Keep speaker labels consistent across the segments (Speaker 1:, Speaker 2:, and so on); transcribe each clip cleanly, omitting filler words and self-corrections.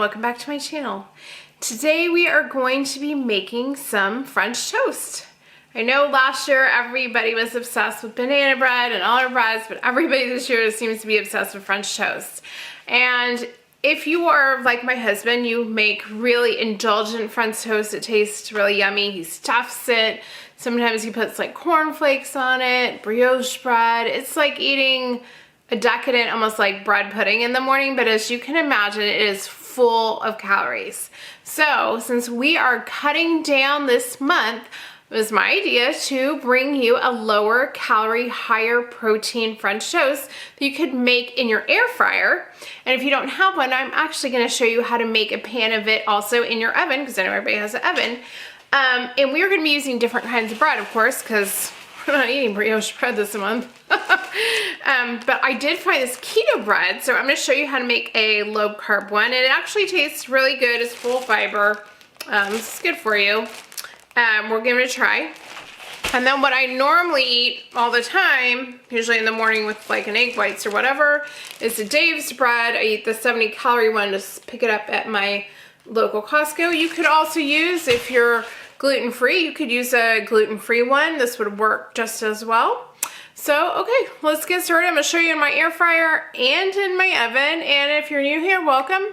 Speaker 1: welcome back to my channel. Today we are going to be making some French toast. I know last year everybody was obsessed with banana bread and all our breads, but everybody this year seems to be obsessed with French toast. And if you are like my husband, you make really indulgent French toast. It tastes really yummy. He stuffs it. Sometimes he puts like cornflakes on it, brioche bread. It's like eating a decadent, almost like bread pudding in the morning, but as you can imagine, it is full of calories. So since we are cutting down this month, it was my idea to bring you a lower calorie, higher protein French toast that you could make in your air fryer. And if you don't have one, I'm actually gonna show you how to make a pan of it also in your oven, because I know everybody has an oven. And we are gonna be using different kinds of bread, of course, because we're not eating brioche bread this month. But I did find this keto bread, so I'm going to show you how to make a low carb one, and it actually tastes really good. It's full fiber. It's good for you. We're giving it a try. And then what I normally eat all the time, usually in the morning with like an egg whites or whatever, is the Dave's bread. I eat the 70 calorie one, just pick it up at my local Costco. You could also use, if you're gluten-free, you could use a gluten-free one. This would work just as well. So, okay, let's get started. I'm gonna show you in my air fryer and in my oven. And if you're new here, welcome.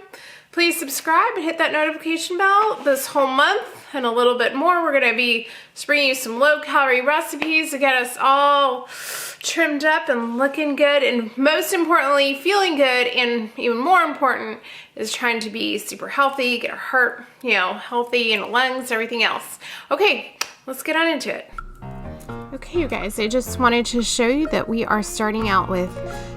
Speaker 1: Please subscribe and hit that notification bell. This whole month and a little bit more, we're gonna be bringing you some low-calorie recipes to get us all trimmed up and looking good, and most importantly, feeling good, and even more important is trying to be super healthy, get our heart, healthy, and lungs, everything else. Okay, let's get on into it. Okay, you guys, I just wanted to show you that we are starting out with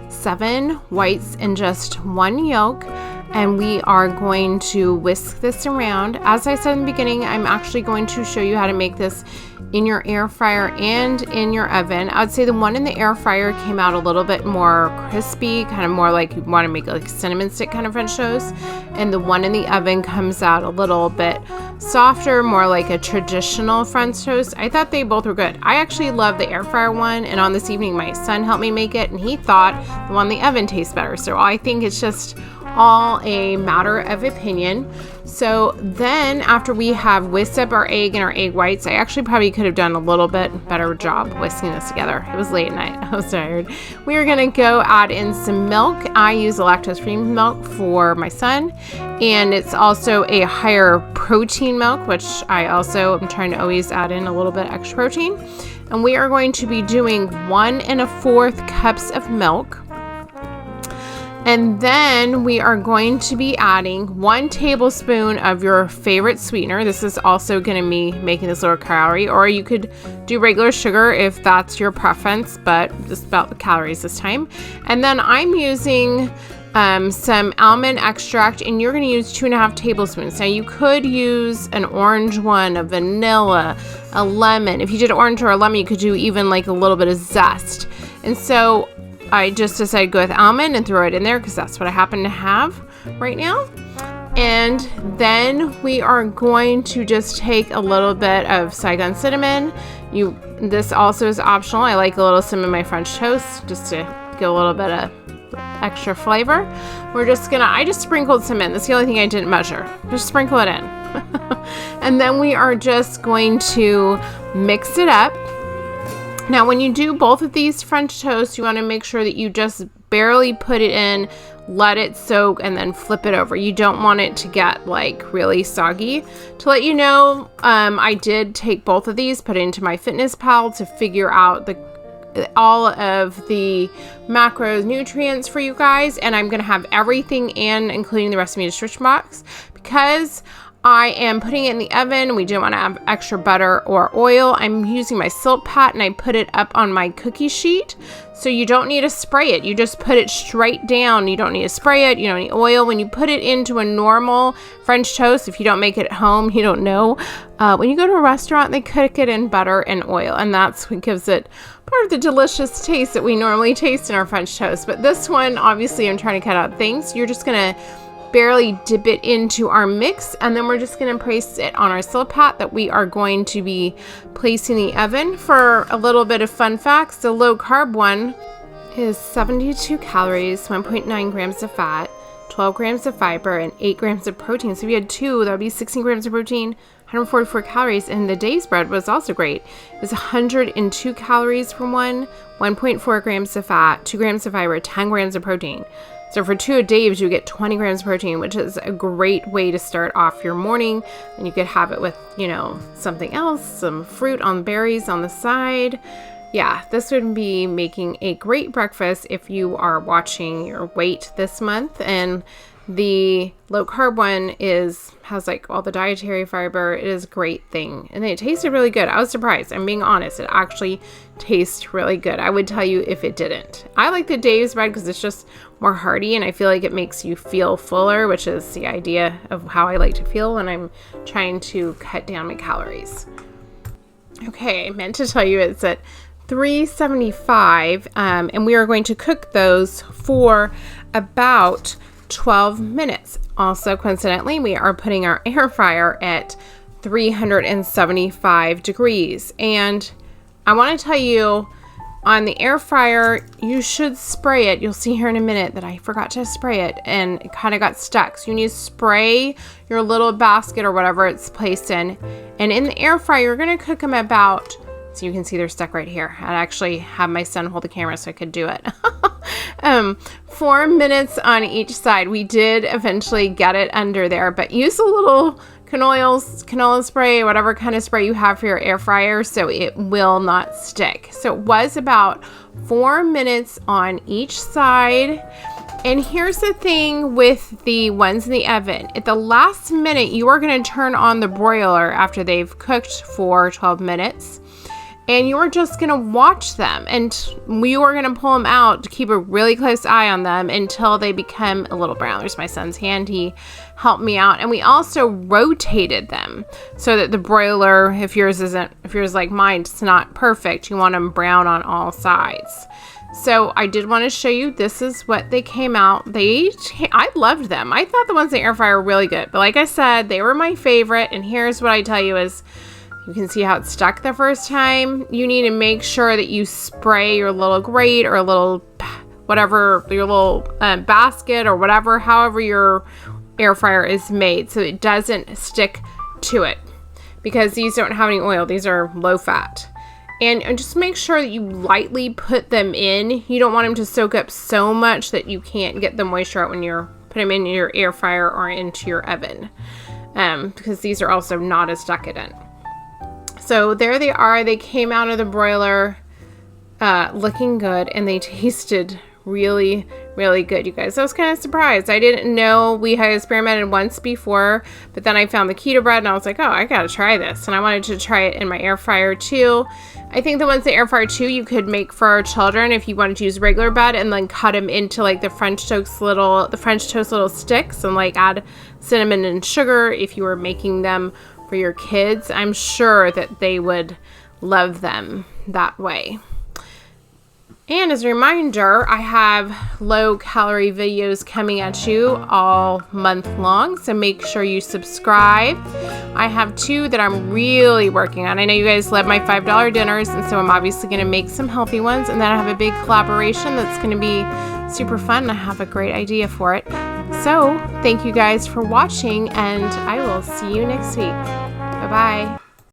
Speaker 1: 7 whites and just 1 yolk, and we are going to whisk this around. As I said in the beginning, I'm actually going to show you how to make this in your air fryer and in your oven. I would say the one in the air fryer came out a little bit more crispy, kind of more like you want to make like cinnamon stick kind of French toast, and the one in the oven comes out a little bit softer, more like a traditional French toast. I thought they both were good. I actually love the air fryer one, and on this evening my son helped me make it, and he thought the one in the oven tastes better. So I think it's just all a matter of opinion. So then after we have whisked up our egg and our egg whites, I actually probably could have done a little bit better job whisking this together. It was late at night. I was tired. We are going to go add in some milk. I use a lactose-free milk for my son, and it's also a higher protein milk, which I also am trying to always add in a little bit extra protein. And we are going to be doing 1 1/4 cups of milk. And then we are going to be adding 1 tablespoon of your favorite sweetener. This is also going to be making this lower calorie, or you could do regular sugar if that's your preference, but just about the calories this time. And then I'm using some almond extract, and you're going to use 2 1/2 tablespoons. Now you could use an orange one, a vanilla, a lemon. If you did orange or a lemon, you could do even like a little bit of zest. And so I just decided to go with almond and throw it in there because that's what I happen to have right now. And then we are going to just take a little bit of Saigon cinnamon. This also is optional. I like a little cinnamon in my French toast just to get a little bit of extra flavor. I just sprinkled some in. That's the only thing I didn't measure. Just sprinkle it in. And then we are just going to mix it up. Now, when you do both of these French toasts, you want to make sure that you just barely put it in, let it soak, and then flip it over. You don't want it to get like really soggy. To let you know, I did take both of these, put it into my Fitness Pal to figure out all of the macros, nutrients for you guys, and I'm going to have everything in, including the recipe description box, because I am putting it in the oven. We didn't want to have extra butter or oil. I'm using my silk pat, and I put it up on my cookie sheet. So you don't need to spray it. You just put it straight down. You don't need to spray it. You don't need oil. When you put it into a normal French toast, if you don't make it at home, you don't know. When you go to a restaurant, they cook it in butter and oil, and that's what gives it part of the delicious taste that we normally taste in our French toast. But this one, obviously, I'm trying to cut out things. You're just going to barely dip it into our mix, and then we're just going to place it on our silk pat that we are going to be placing in the oven. For a little bit of fun facts, the low carb one is 72 calories, 1.9 grams of fat, 12 grams of fiber, and 8 grams of protein. So if you had 2, that would be 16 grams of protein, 144 calories. And the day's bread was also great. It was 102 calories for one, 1.4 grams of fat, 2 grams of fiber, 10 grams of protein. So for 2 days, you get 20 grams of protein, which is a great way to start off your morning. And you could have it with, you know, something else, some fruit on berries on the side. Yeah, this would be making a great breakfast if you are watching your weight this month. And the low carb one has like all the dietary fiber. It is a great thing. And it tasted really good. I was surprised. I'm being honest. It actually tastes really good. I would tell you if it didn't. I like the Dave's bread because it's just more hearty, and I feel like it makes you feel fuller, which is the idea of how I like to feel when I'm trying to cut down my calories. Okay, I meant to tell you it's at 375, and we are going to cook those for about 12 minutes. Also, coincidentally, we are putting our air fryer at 375 degrees. And I want to tell you, on the air fryer, you should spray it. You'll see here in a minute that I forgot to spray it and it kind of got stuck. So you need to spray your little basket or whatever it's placed in. And in the air fryer, you're going to cook them about, so you can see they're stuck right here. I actually have my son hold the camera so I could do it. 4 minutes on each side. We did eventually get it under there, but use a little canola spray, whatever kind of spray you have for your air fryer, so it will not stick. So it was about 4 minutes on each side. And here's the thing with the ones in the oven. At the last minute, you are going to turn on the broiler after they've cooked for 12 minutes. And you're just going to watch them, and we were going to pull them out to keep a really close eye on them until they become a little brown. There's my son's hand. He helped me out. And we also rotated them so that the broiler, if yours like mine, it's not perfect. You want them brown on all sides. So I did want to show you, this is what they came out. I loved them. I thought the ones in the air fryer were really good. But like I said, they were my favorite. And here's what I tell you is, you can see how it stuck the first time. You need to make sure that you spray your little grate or a little, whatever, your little basket or whatever, however your air fryer is made, so it doesn't stick to it. Because these don't have any oil. These are low fat. And just make sure that you lightly put them in. You don't want them to soak up so much that you can't get the moisture out when you're put them in your air fryer or into your oven. Because these are also not as decadent. So there they are. They came out of the broiler looking good, and they tasted really, really good, you guys. I was kind of surprised. I didn't know. We had experimented once before, but then I found the keto bread, and I was like, oh, I gotta try this. And I wanted to try it in my air fryer too. I think the ones in the air fryer too, you could make for our children if you wanted to use regular bread and then cut them into like the French toast little sticks, and like add cinnamon and sugar if you were making them for your kids. I'm sure that they would love them that way. And as a reminder, I have low calorie videos coming at you all month long, so make sure you subscribe. I have 2 that I'm really working on. I know you guys love my $5 dinners, and so I'm obviously going to make some healthy ones, and then I have a big collaboration that's going to be super fun, and I have a great idea for it. So thank you guys for watching, and I will see you next week. Bye-bye.